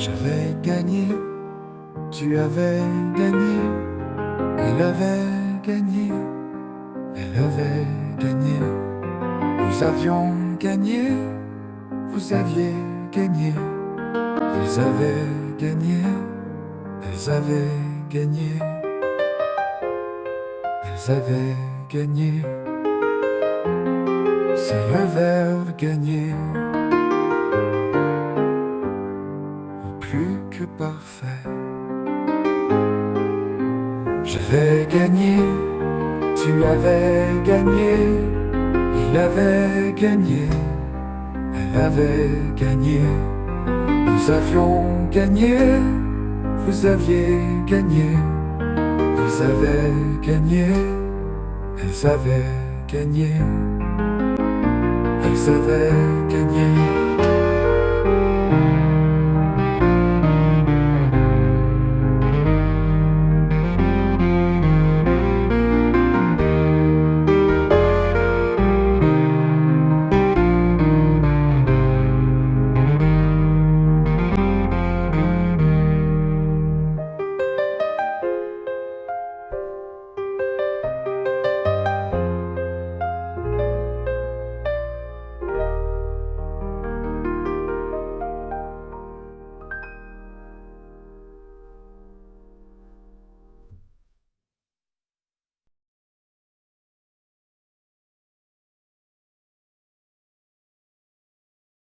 J'avais gagné, tu avais gagné, il avait gagné, elle avait gagné. Nous avions gagné, vous aviez gagné, ils avaient gagné, elles avaient gagné, elles avaient gagné. C'est le verbe gagner, plus que parfait. J'avais gagné, tu avais gagné, il avait gagné, elle avait gagné. Nous avions gagné, vous aviez gagné, ils avaient gagné, elles avaient gagné, elles avaient gagné.